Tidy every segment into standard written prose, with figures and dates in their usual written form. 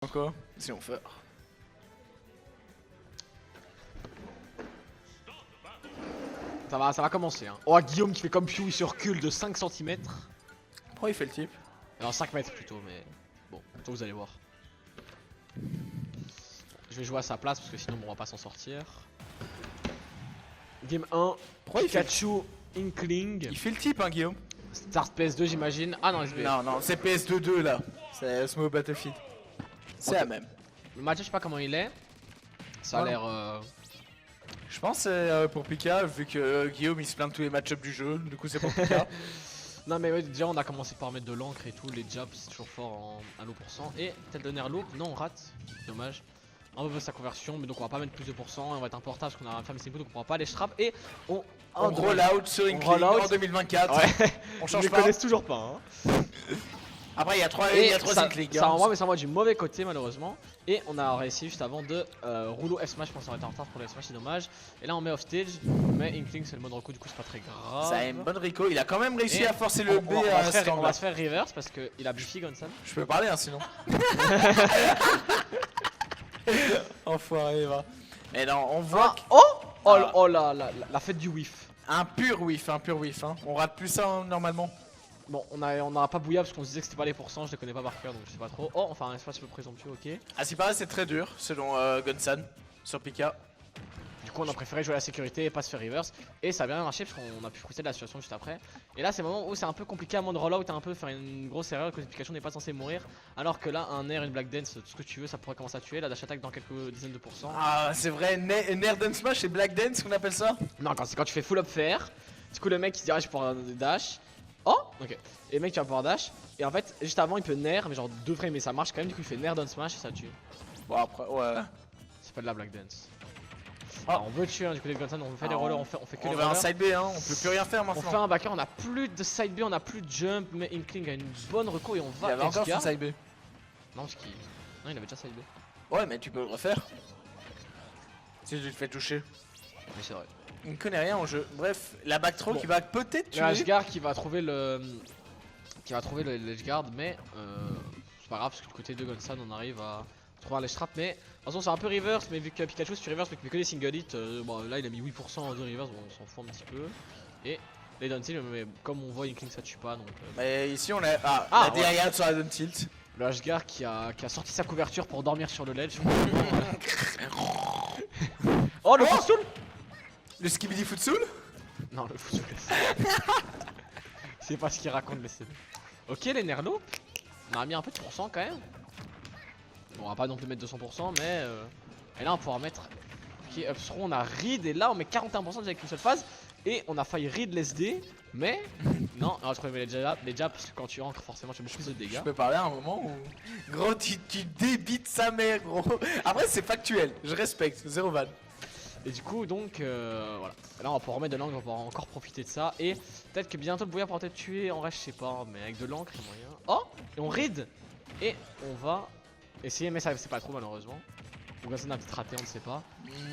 Quoi? Si on fait. Ça va commencer hein. Oh Guillaume qui fait comme Pew, il se recule de 5 cm. Pourquoi il fait le type? Alors 5 mètres plutôt mais bon, toi vous allez voir. Je vais jouer à sa place parce que sinon on va pas s'en sortir. Game 1, Pourquoi il fait Pikachu Inkling. Il fait le type hein Guillaume? Start PS2 j'imagine. Ah non SB. Non, c'est PS2 là. C'est Small Battlefield. C'est la même. Le match je sais pas comment il est. Ça a l'air Je pense c'est pour Pika, vu que Guillaume il se plaint de tous les match-ups du jeu, du coup c'est pour Pika. Non mais ouais, déjà on a commencé par mettre de l'encre et tout, les jabs c'est toujours fort à l'eau%. Et tête de nerf loop, non on rate, dommage. On va faire sa conversion, mais donc on va pas mettre plus de pourcent, et on va être un portable parce qu'on a un famille donc on pourra pas les strap et on roll out sur Inkling en 2024. Ouais. On Ils change les pas. connaissent toujours pas hein. Après il y a 3 ça, Inkling. ça envoie mais ça envoie du mauvais côté malheureusement. Et on a réussi juste avant de rouleau F-Smash, je pense qu'on va être en retard pour le F-Smash, c'est dommage. Et là on met off stage, mais Inkling c'est le mode recoup du coup c'est pas très grave. Ça a une bonne Rico, il a quand même réussi à forcer le B on à on va se faire reverse parce qu'il a Biffy Gonsan. Je peux parler hein sinon. Enfoiré va. Mais non, on voit Oh la fête du whiff. un pur whiff hein. On rate plus ça hein, normalement. Bon, on a pas bouillard parce qu'on se disait que c'était pas les pourcents, je les connais pas par cœur donc je sais pas trop. Oh, enfin un espace peu présomptueux, ok. Ah si pareil c'est très dur selon Gunsan sur Pika. Du coup on a préféré jouer la sécurité et pas se faire reverse. Et ça a bien marché parce qu'on a pu fruiter de la situation juste après. Et là c'est le moment où c'est un peu compliqué à mode rollout et un peu faire une grosse erreur que Pikachu n'est pas censé mourir. Alors que là un air, une black dance, tout ce que tu veux ça pourrait commencer à tuer. La dash attack dans quelques dizaines de pourcents. Ah c'est vrai, Nair Dance Smash et Black Dance qu'on appelle ça. Non quand tu fais full up fair. Du coup le mec il se dit ah je vais pouvoir dash. Oh ok. Et le mec tu vas pouvoir dash. Et en fait juste avant il peut nair mais genre 2 frames mais ça marche quand même. Du coup il fait nair down smash et ça tue. Bon après ouais. C'est pas de la black dance. Ah. Alors, on veut tuer hein, du côté de Gunsan, on fait des rollers, on fait que On les veut un rollers. side B hein, on peut plus rien faire On maintenant. fait un backer, on a plus de side B, on a plus de jump, mais Inkling a une bonne reco et on Il va avait encore edgeguard. son side B. Non parce qu'il... Non il avait déjà side B. Ouais mais tu peux le refaire. Si tu te fais toucher. Mais c'est vrai. Il ne connaît rien au jeu. Bref, la back throw qui va peut-être tuer. Le edgeguard qui va trouver le... edgeguard mais c'est pas grave parce que du côté de Gunsan on arrive à trouver un ledge trap mais de toute façon c'est un peu reverse mais vu que Pikachu si tu reverse mais qu'il fait que des single hit bon là il a mis 8% de reverse, bon on s'en fout un petit peu. Et les down tilt mais comme on voit Inkling ça tue pas donc Mais ici on a la voilà. DIA sur la down tilt. Le edgeguard qui a sorti sa couverture pour dormir sur le ledge. Oh le footstool. Le skibidi footstool. Non le footstool. C'est pas ce qu'il raconte laissez. Ok les nerfs on a mis un peu de pourcent quand même. Bon, on va pas non plus mettre 200% mais et là on va pouvoir mettre ok up throw, on a read et là on met 41% déjà avec une seule phase. Et on a failli read l'SD mais non on va trouver les jabs parce que quand tu ancres forcément tu mets plus de dégâts. Je peux parler à un moment où gros tu débites sa mère gros. Après c'est factuel, je respecte, zéro van. Et du coup donc voilà. Et là on va pouvoir remettre de l'encre, on va pouvoir encore profiter de ça. Et peut-être que bientôt le bouillard pourra peut-être tuer en reste je sais pas. Mais avec de l'encre il y a moyen. Oh. Et on read. Et on va essayer mais ça c'est pas trop malheureusement. Donc ça on a peut-être raté on ne sait pas.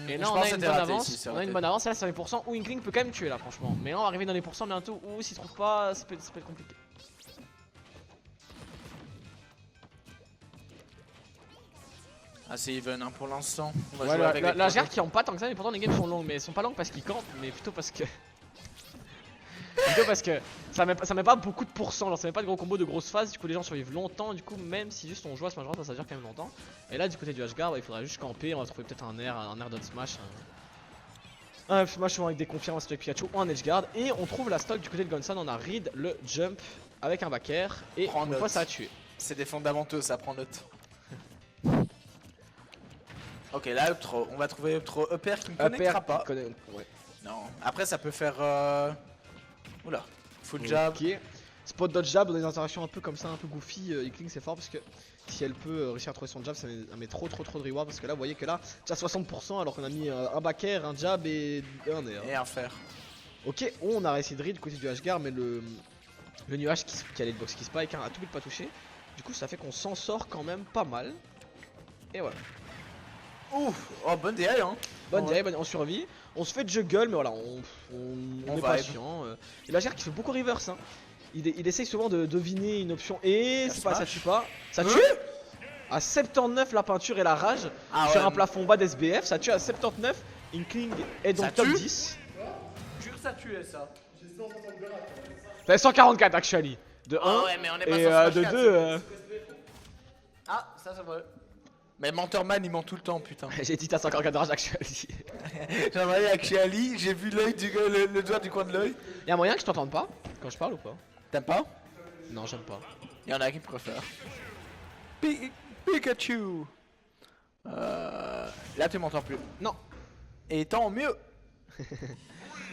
Et là on a une bonne avance. On a une bonne avance et là c'est 20% où Inkling peut quand même tuer là franchement. Mais là on va arriver dans les pourcents bientôt où s'il trouve pas ça peut être compliqué. Ah c'est even hein, pour l'instant. Ouais, la GR qui ont pas tant que ça mais pourtant les games sont longues mais elles sont pas longues parce qu'ils campent mais plutôt parce que ça met pas beaucoup de pourcents, genre ça met pas de gros combos de grosses phases, du coup les gens survivent longtemps, du coup même si juste on joue à Smash Bros ça dure quand même longtemps. Et là du côté du edgeguard il faudra juste camper, on va trouver peut-être un air down smash. Un smash souvent avec des confirmes avec Pikachu ou un edgeguard. Et on trouve la stock du côté de Gunsan, on a read le jump avec un back air et une fois ça a tué. C'est des fondamentaux ça prend note. Ok là up throw, on va trouver up throw up air qui ne connaîtra pas. Ouais. Non, après ça peut faire oula, full jab. Ok. Spot dodge jab dans des interactions un peu comme ça, un peu goofy, Inkling c'est fort parce que si elle peut réussir à trouver son jab ça met trop de reward parce que là vous voyez que là déjà 60% alors qu'on a mis un back air, un jab et un air. Et un fer. Ok, on a réussi de read du côté du edgeguard mais le nuage qui allait le box qui spike hein, a tout but pas touché. Du coup ça fait qu'on s'en sort quand même pas mal. Et voilà. Ouf, oh bonne DI hein. Bonne DI, on survit. On se fait juggle mais voilà on est patient. Et la GR qui fait beaucoup reverse hein. Il essaye souvent de deviner une option et c'est pas, ça tue pas. Ça tue. À 79 la peinture et la rage Ah sur ouais. un plafond bas d'SBF, ça tue à 79. Inkling est donc Ça top tue 10. Jure, ça tuait ça. T'avais 144 actually. De 1 Ah ouais, mais on est pas et sur Smash de 4, 2. Ah, ça c'est vrai. Mais Mentorman il ment tout le temps, putain. J'ai dit t'as 144 de rage actually. J'ai envoyé avec chez Ali, j'ai vu l'œil du gars, le doigt du coin de l'œil. Y'a moyen que je t'entende pas quand je parle ou pas? T'aimes pas? Non, j'aime pas. Il y en a qui préfèrent. Pikachu. Là tu m'entends plus. Non. Et tant mieux.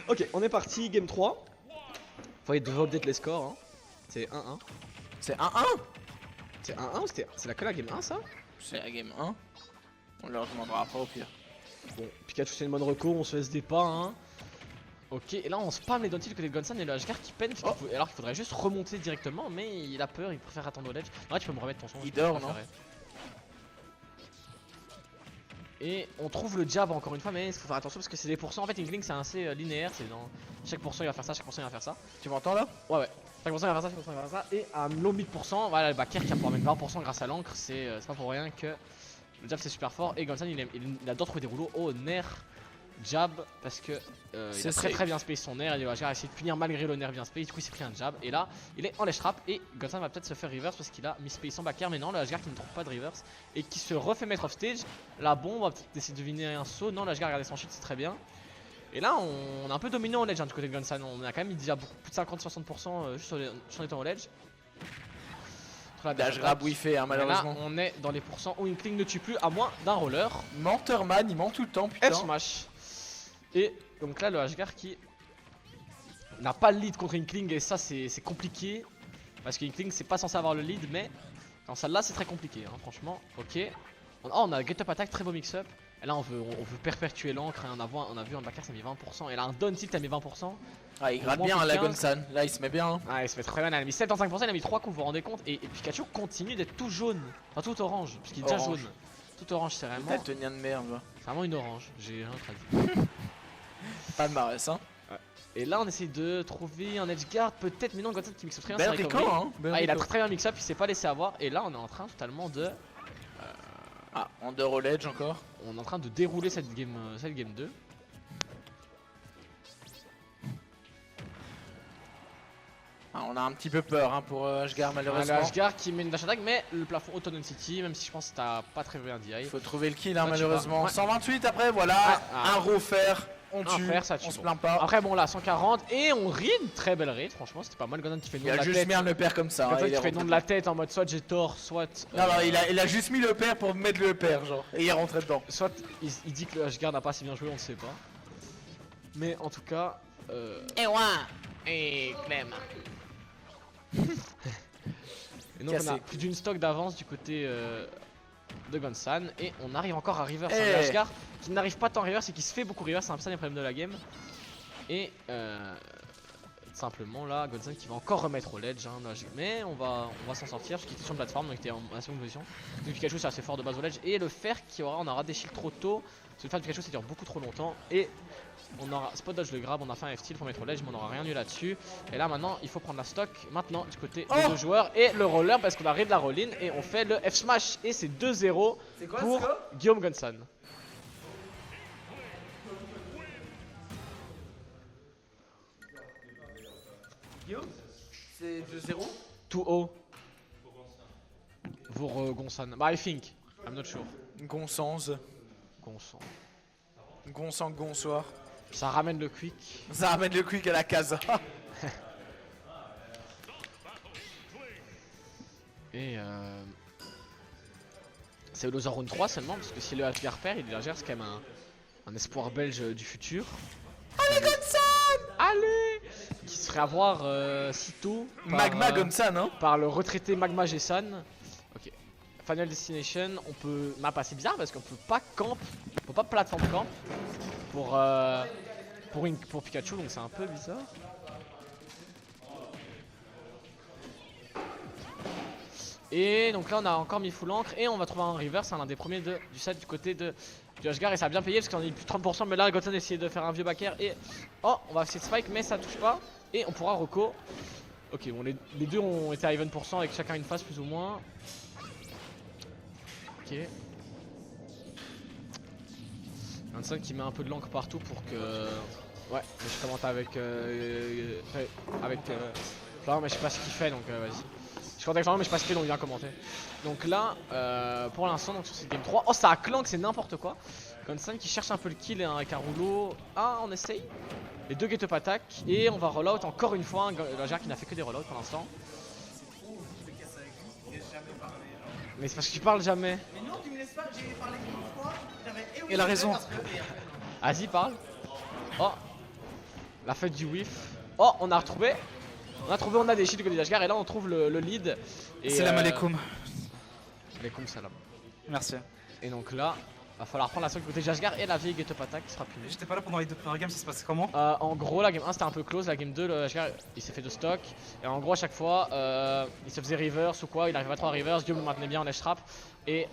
Ok, on est parti, game 3. Faut devrait update les scores. Hein. C'est 1-1. C'est 1-1. C'est 1-1 ou c'est la game 1 ça? C'est la game 1. On leur demandera après au pire. Bon, Pikachu c'est une bonne reco, on se SD pas hein. Ok, et là on spam les Dontil côté de Gonsan et le Ashgar qui peine alors qu'il faudrait juste remonter directement, mais il a peur, il préfère attendre au ledge. Ouais, tu peux me remettre ton son. Il dort, non? Et on trouve le jab encore une fois, mais il faut faire attention parce que c'est des pourcents. En fait, Inkling c'est assez linéaire, c'est dans chaque pourcent il va faire ça, chaque pourcent il va faire ça. Tu m'entends là? Ouais. Chaque pourcent il va faire ça, chaque pourcent il va faire ça. Et à low mid pourcent, voilà, le backer qui a pour mettre 20% grâce à l'encre, c'est pas pour rien que le jab c'est super fort. Et Gonsan il adore trouver des rouleaux au nerf jab parce que il a très bien space son nerf et le Ashgar a essayé de punir malgré le nerf bien space. Du coup il s'est pris un jab et là il est en ledge trap et Gonsan va peut-être se faire reverse parce qu'il a mis space en backer, mais non, le Ashgar qui ne trouve pas de reverse et qui se refait mettre off stage. La bombe, on va peut-être essayer de deviner un saut. Non, le Ashgar regardez son shit, c'est très bien. Et là on est un peu dominant au ledge hein, du côté de Gonsan. On a quand même déjà beaucoup plus de 50-60% juste sur les temps au ledge. Dash grab oui fait hein, malheureusement. Là on est dans les pourcents où Inkling ne tue plus à moins d'un roller. Mentorman il ment tout le temps putain. F smash. Et donc là le Ashgar qui n'a pas le lead contre Inkling et ça c'est compliqué. Parce que Inkling c'est pas censé avoir le lead, mais dans celle-là c'est très compliqué hein, franchement. Ok. On a get up attack, très beau mix up. Et là on veut perpétuer l'encre, hein. On a vu un backer ça a mis 20%. Et là un down tilt a mis 20%. Ah il gratte bien la Gonsan, là il se met bien hein. Ah il se met très bien, il a mis 75%, il a mis 3 coups, vous vous rendez compte. Et Pikachu continue d'être tout jaune, enfin tout orange, parce qu'il est déjà jaune. Tout orange c'est vraiment... T'as tenir de merde va. C'est vraiment une orange, j'ai rien traduit. Pas de marès hein. Ouais. Et là on essaye de trouver un edge guard peut-être, mais non Gonsan qui mix up très bien. Bel Rico hein. Ah il a très bien mix up, il s'est pas laissé avoir. Et là on est en train totalement de... Ah, under au ledge encore. On est en train de dérouler cette game 2. Ah, on a un petit peu peur hein, pour Ashgar malheureusement. Le Ashgar qui met une dash attack, mais le plafond Autumn City, même si je pense que t'as pas très bien DI. Il faut trouver le kill hein, Ouais, malheureusement. ouais. 128 après voilà, un refaire, on tue, ça tue, on se plaint pas. Après bon là 140 et on read, très belle raid, franchement c'était pas mal. Gonsan qui fait le nom Il de a la juste tête. mis un le père comme ça. Gonsan Hein, qui fait le nom de la tête en mode soit j'ai tort, soit... Non, non, il a juste mis le père pour mettre le père genre. Et il est rentré dedans. Soit il dit que le Ashgar n'a pas assez bien joué, on ne sait pas. Mais en tout cas... Et ouais. Et Clem. Et donc Cassé. on a plus d'une stock d'avance du côté de Gonsan. Et on arrive encore à reverse. Hey. Le Ashgar qui n'arrive pas tant à reverse et qui se fait beaucoup reverse, c'est un peu ça les problèmes de la game. Et simplement là Gonsan qui va encore remettre au ledge hein, mais on va s'en sortir parce qu'il était sur une plateforme donc il était en assez bonne position. Donc Pikachu c'est assez fort de base au ledge. Et le fer qui aura, on aura des shields trop tôt. Parce que le fer de Pikachu ça dure beaucoup trop longtemps. Et on aura spot dodge le grab, on a fait un F-steal pour mettre au ledge mais on aura rien eu là-dessus. Et là maintenant il faut prendre la stock maintenant du côté des deux joueurs et le roller parce qu'on a raid la roll-in et on fait le F-smash et c'est 2-0 pour Guillaume Gonsan. Guillaume, c'est 2-0. Too haut. Pour Gonsan. Bah I think. I'm not sure. Gonsanz. Gonsan. Gonsan gonsoir. Ça ramène le quick. Ça ramène le quick à la casa. Et c'est le loser round 3 seulement parce que si le Ashgar perd, il c'est quand même un espoir belge du futur. Allez Gonsan. Allez, qui se ferait avoir sitôt par, Magma Gonsan hein. par le retraité Magma Gessan. Ok. Final Destination, on peut... Map assez bizarre parce qu'on peut pas camp, on peut pas plateforme camp pour Pikachu, donc c'est un peu bizarre. Et donc là on a encore mis full encre et on va trouver un reverse, l'un des premiers du set du côté du Ashgar et ça a bien payé parce qu'on a eu plus de 30%, mais là Gonsan a essayé de faire un vieux backer et oh on va essayer de spike mais ça touche pas et on pourra reco. Ok bon les deux ont été à even % avec chacun une phase plus ou moins. Ok. Hanson qui met un peu de l'encre partout pour que... Ouais, mais je commente avec... Florent, mais je sais pas ce qu'il fait, donc vas-y. Je commente avec Florent, mais je sais pas ce qu'il fait, donc il vient commenter. Donc là, pour l'instant, donc sur cette game 3... Oh, ça a clank, c'est n'importe quoi. Hanson qui cherche un peu le kill avec un rouleau. Ah, on essaye. Les deux get-up attack. Et on va rollout encore une fois. La GR qui n'a fait que des rollouts pour l'instant. Mais c'est parce que tu parles jamais. Mais non, tu me laisses pas, j'ai parlé une fois, j'avais Il a raison. Vas-y, parle. Oh, la fête du whiff. Oh, on a retrouvé. On a des shields du côté d'Ashgar et là on trouve le lead. Salam alaikum. Alaikum salam. Merci. Et donc là, va falloir prendre la seule du côté d'Ashgar et la vieille get up attack qui sera punie. J'étais pas là pendant les 2 premières games, ça se passait comment? En gros, la game 1 c'était un peu close, la game 2, le Ashgar il s'est fait de stock. Et en gros, à chaque fois, il se faisait reverse ou quoi, il arrivait à 3 reverse, Guillaume le maintenait bien en edge trap. Et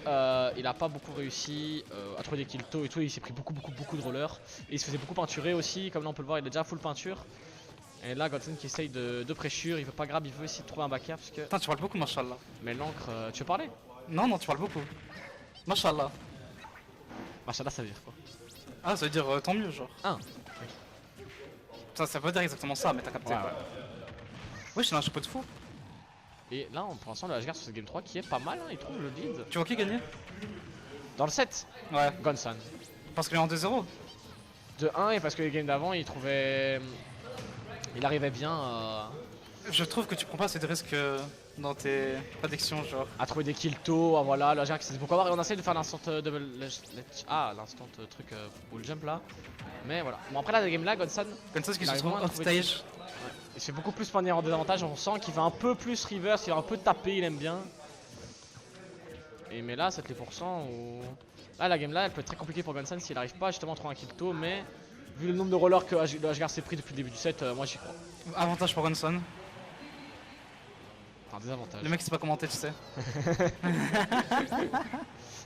il a pas beaucoup réussi à trouver des kills tôt et tout, il s'est pris beaucoup de rollers. Et il se faisait beaucoup peinturer aussi, comme là on peut le voir, il est déjà full peinture. Et là, Godson qui essaye de pressure, il veut pas grab, il veut essayer de trouver un backup parce que... Putain, tu parles beaucoup, machallah. Mais l'encre, tu veux parler? Non, non, tu parles beaucoup. Machallah. Machallah, ça veut dire quoi? Ah, ça veut dire tant mieux, genre. Ah. Ça veut dire exactement ça, mais t'as capté. Ouais, quoi. ouais. Ouais, j'ai un chapeau de fou. Et là, pour l'instant, le Ashgar sur cette game 3 qui est pas mal, hein, il trouve le lead. Tu vois qui gagner? Dans le 7, Ouais. Gonsan. Parce qu'il est en 2-0. De 1 et parce que les games d'avant, il trouvait... Il arrivait bien Je trouve que tu prends pas assez de risques dans tes prédictions, genre. à trouver des kills tôt, ah, voilà, le Ashgar qui sait beaucoup avoir. Et on essaie de faire l'instant double... l'instant truc bull jump là. Mais voilà. Bon après là, la game là, Gonsan, Comme ça, ce qui il se arrive trouve moins à off trouver des stage. il se fait beaucoup plus panier en désavantage, on sent qu'il va un peu plus reverse, il va un peu taper, il aime bien. Et mais là, 7% ou... Là, la game là, elle peut être très compliquée pour Gonsan s'il arrive pas justement à trouver un kill tôt, mais vu le nombre de rollers que le Ashgar s'est pris depuis le début du set, moi j'y crois. Avantage pour Gunson. Enfin, désavantage. Le mec, il sait pas commenter, tu sais.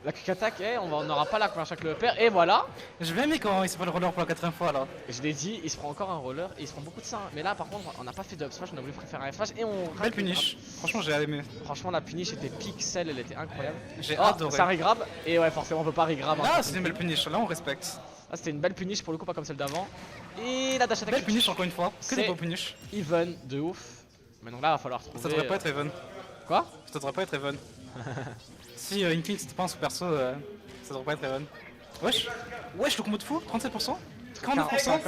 La quick attack, on n'aura pas la conversion avec le père, et voilà. J'ai bien aimé quand il s'est pas le roller pour la 4ème fois là. Et je l'ai dit, il se prend encore un roller et il se prend beaucoup de ça. Hein. Mais là, par contre, on n'a pas fait de up smash, on a voulu préférer un F smash et on. Belle punish. Franchement, j'ai aimé. Franchement, la punish était pixel, elle était incroyable. J'ai Oh, adoré. ça regrab, et ouais, forcément, on peut pas regrab. Là, c'est une belle punish. Là, on respecte. Là, c'était une belle punish pour le coup, pas comme celle d'avant. Et la dash attack. Belle punish encore une fois. Que des C'est- beaux punish. Even de ouf. Mais donc là, va falloir trouver. Ça devrait pas être even. Quoi? Ça devrait pas être even. Si Inkling c'était pas un sous perso, ça devrait pas être even. Wesh. Wesh, le combo de fou, 37%. 49%.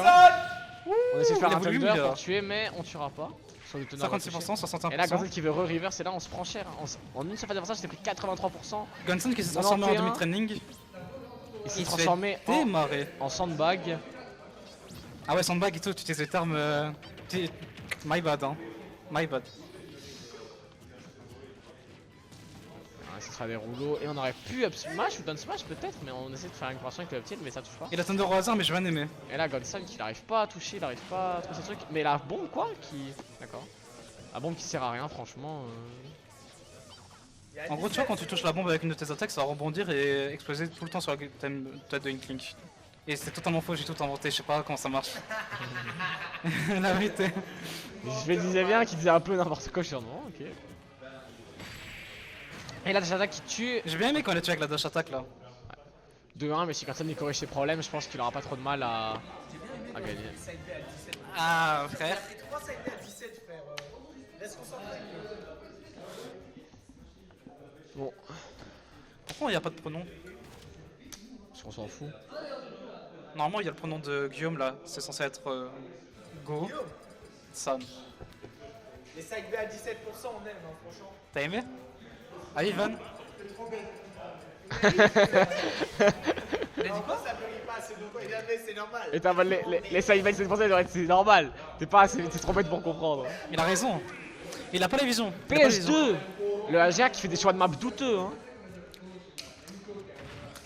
On essaie de faire il a un voulu, thunder mais, pour tuer, mais on tuera pas. Sur le teneur 56%, 61%. et là, Gonzal qui veut re-reverse, et là on se prend cher. En une seule phase d'avantage, c'était pris 83%. Gunson qui s'est transformé en 91. demi-training. Il s'est Il se transformé fait démarrer. en sandbag. Ah ouais, sandbag et tout, tu utilises les termes. My bad, hein. My bad. Ah, ce sera des rouleaux. Et on aurait pu up smash ou down smash peut-être, mais on essaie de faire une conversion avec le up tilt, mais ça touche pas. Il a Thunder au hasard, mais j'ai bien aimé. Et là, Gonzal qui n'arrive pas à toucher, il n'arrive pas à trouver ses trucs. Mais la bombe quoi qui. D'accord. La bombe qui sert à rien, franchement. En gros, tu vois, quand tu touches la bombe avec une de tes attaques, ça va rebondir et exploser tout le temps sur la tête de Inkling. Et c'est totalement faux, j'ai tout inventé, je sais pas comment ça marche. La vérité. Je me disais bien qu'il disait un peu n'importe quoi, je suis en non, ok. Et là, Dash qui tue J'ai bien aimé quand il a tué avec la dash attack là. 2-1, mais si personne n'y corrige ses problèmes, je pense qu'il aura pas trop de mal à gagner. Ah, frère. Et 3 ça a été à 17, frère. Reste concentré. Bon, Pourquoi il n'y a pas de pronom? parce qu'on s'en fout. Normalement, il y a le pronom de Guillaume là, c'est censé être Go. San. Les side B à 17%, on aime, hein, franchement. T'as aimé? Ah, Ivan? Il a dit quoi? Ça brille pas assez longtemps, il avait, c'est normal. Et t'as les side backs, c'est normal. T'es pas assez, t'es trop bête pour comprendre. Il a raison. Il a pas la vision. Il a pas la vision. PS2 le AGA qui fait des choix de map douteux, hein.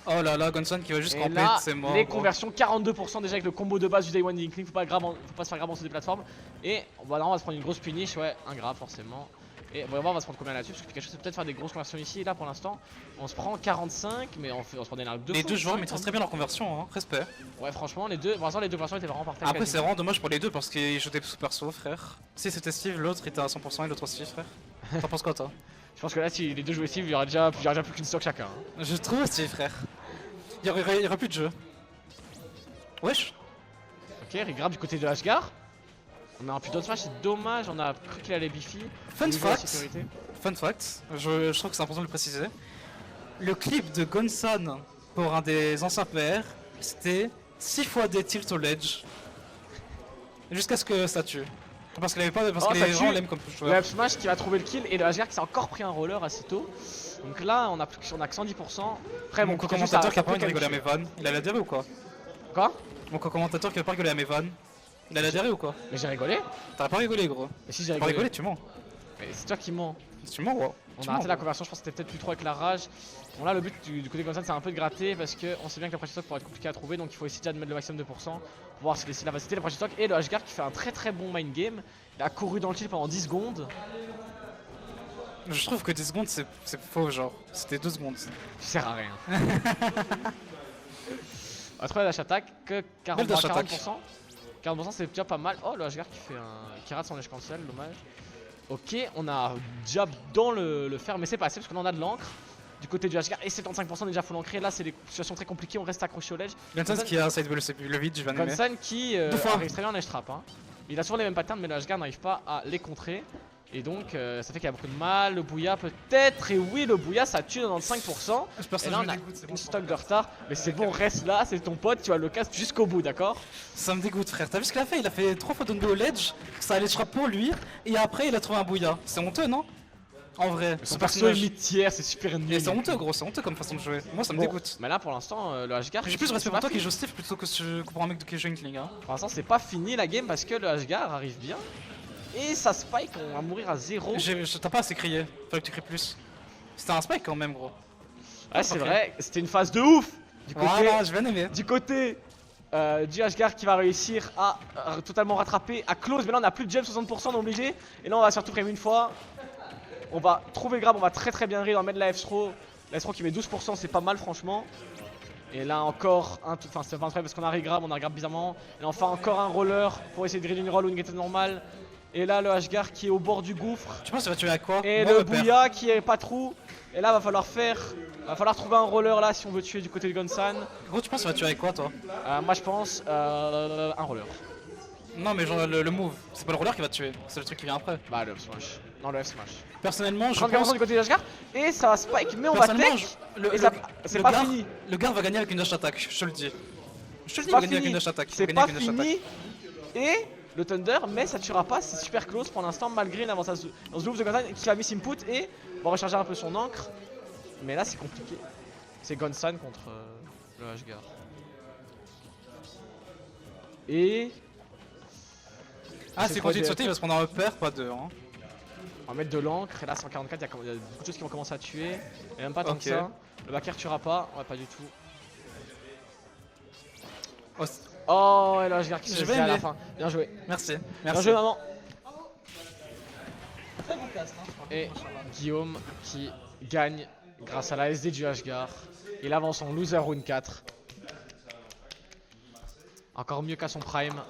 Oh là là, Gonson qui va juste Et camper, là, c'est mort. les gros. conversions 42% déjà avec le combo de base du Day One d'Inkling, faut pas se faire grave en dessous des plateformes. Et voilà, on va se prendre une grosse punish, ouais, un grave forcément. Et vraiment, on va se prendre combien là-dessus parce que Pikachu c'est peut-être faire des grosses conversions ici. Et là pour l'instant, on se prend 45, mais on se prend des largues deux Les fois, deux joueurs 50. maîtrisent très bien leur conversion, hein. Respect. Ouais, franchement, les deux, pour l'instant, les deux conversions étaient vraiment parfaites. Après, c'est quasiment. vraiment dommage pour les deux parce qu'ils jouent des sous perso, frère. Si c'était Steve, l'autre était à 100% et l'autre aussi, frère. T'en penses quoi, toi? Je pense que là, si les deux jouaient Steve, il y aurait déjà plus qu'une stock chacun. Hein. Je trouve aussi, frère. Il y aurait plus de jeu. Wesh. Ok, regrab du côté de Ashgar. On a un putain de smash, c'est dommage, on a cru qu'il allait biffy. Fun Au niveau de la fact, sécurité. je trouve que c'est important de le préciser. Le clip de Gonsan pour un des anciens PR, c'était 6 fois des tilts au ledge. Jusqu'à ce que ça tue. Parce qu'il avait pas, parce Oh, que ça les tue. gens l'aiment comme Le joueur. F smash qui va trouver le kill et le Ashgar qui s'est encore pris un roller assez tôt. Donc là, on a que 110%. Après, Mon bon, co-commentateur qui a pas envie de rigoler rigoler à mes vannes, il a adhéré ou quoi? Quoi? Mon co-commentateur qui a pas rigolé à mes vannes, il a adhéré ou quoi? Mais j'ai rigolé. T'as pas rigolé, gros. Et si j'ai T'as pas rigolé, rigolé, tu mens. Mais c'est toi qui mens. Tu mens, ouais. On Tu a raté mens. la conversion, je pense que c'était peut-être plus trop avec la rage. Bon là le but du côté Gonsan c'est un peu de gratter parce que on sait bien que la prochaine stock pourrait être compliqué à trouver, donc il faut essayer déjà de mettre le maximum de pourcents pour voir si la facilité la prochaine stock. Et le Ashgar qui fait un très bon mind game. Il a couru dans le kill pendant 10 secondes. Je trouve que 10 secondes c'est faux, genre. C'était 2 secondes. Ça sert à rien. On va trouver la dash attack que 40%. dash attack. 40% c'est déjà pas mal. Oh le Ashgar qui rate son edge cancel, dommage. Ok, on a jab dans le fer, mais c'est pas assez parce que là on a de l'encre du côté du Ashgar et 75% déjà faut l'ancrer. Là c'est des situations très compliquées, on reste accroché au ledge. Gonsan qui a side le vide, je vais animer. Gonsan qui fois. arrive très bien en edge trap. Hein. Il a souvent les mêmes patterns, mais le Ashgar n'arrive pas à les contrer. Et donc ça fait qu'il y a beaucoup de mal. Le Bouya peut-être, et oui, le Bouya ça tue 95%. Et là on a une stock de retard, mais c'est bon, reste là, c'est ton pote, tu vas le casse jusqu'au bout, d'accord? Ça me dégoûte, frère. T'as vu ce qu'il a fait? Il a fait 3 fois d'onbo au ledge, ça allait trap pour lui, et après il a trouvé un bouilla. C'est honteux, non? En vrai, Son perso est mid-tier, c'est super nul. Et c'est honteux, gros, c'est honteux comme façon de jouer. Moi ça me Bon, dégoûte. mais là pour l'instant, le Ashgar. J'ai plus de respect c'est pas pour toi qui fini. joue Steve plutôt que pour un mec qui joue Inkling. Hein. Pour l'instant, c'est pas fini la game parce que le Ashgar arrive bien. Et ça spike, on va mourir à 0. T'as pas assez crié, fallait que tu cries plus. C'était un spike quand même, gros. Ouais, c'est Ok. vrai, c'était une phase de ouf du côté, Voilà, je vais aimer. du côté du Ashgar qui va réussir à totalement rattraper, à close. Mais là, on a plus de gem, 60%, on est obligé. Et là, on va surtout prendre une fois. On va trouver le grab, on va très bien rire, on va mettre la F-throw. La F-throw qui met 12%, c'est pas mal, franchement. Et là encore, enfin c'est pas un truc parce qu'on a regrab, on a grab bizarrement. Et enfin encore un roller pour essayer de griller une roll ou une get normale. Et là le Ashgar qui est au bord du gouffre. Tu penses que tu vas tuer à quoi? Et Moi, le père. Bouya qui est pas trou. Et là va falloir trouver un roller là si on veut tuer du côté de Gonsan. Gros, tu penses que tu vas tuer avec quoi, toi? Moi je pense un roller. Non, mais genre le move, c'est pas le roller qui va te tuer, c'est le truc qui vient après. Bah le F smash. Non le F smash. Personnellement, je 34% pense. du côté de Ashgar. Et ça va spike mais on va Personnellement, tech. le- Et ça- le- c'est le pas gars- fini. Le gars va gagner avec une dash attack, je te le dis. Je te le dis, il Pas va gagner avec fini. une dash attack. C'est pas fini. Et le Thunder, mais ça tuera pas, c'est super close pour l'instant malgré l'avantage dans ce loop de Gonsan qui a mis input et va recharger un peu son encre. Mais là c'est compliqué. C'est Gonsan contre le Ashgar. Et Ah, c'est c'est quoi, quand il j'ai- sauter, il va se prendre un upper, pas deux. Hein. on va mettre de l'encre et là 144, il y a beaucoup de choses qui vont commencer à tuer. Et même pas tant Ok. que ça. Le backer tuera pas, ouais pas du tout. Oh, Oh et le Ashgar qui se Je fait vais à la aimer. fin. Bien joué. merci, Bien merci. joué maman. Et Guillaume qui gagne grâce à la SD du Ashgar. Il avance en loser round 4. Encore mieux qu'à son prime.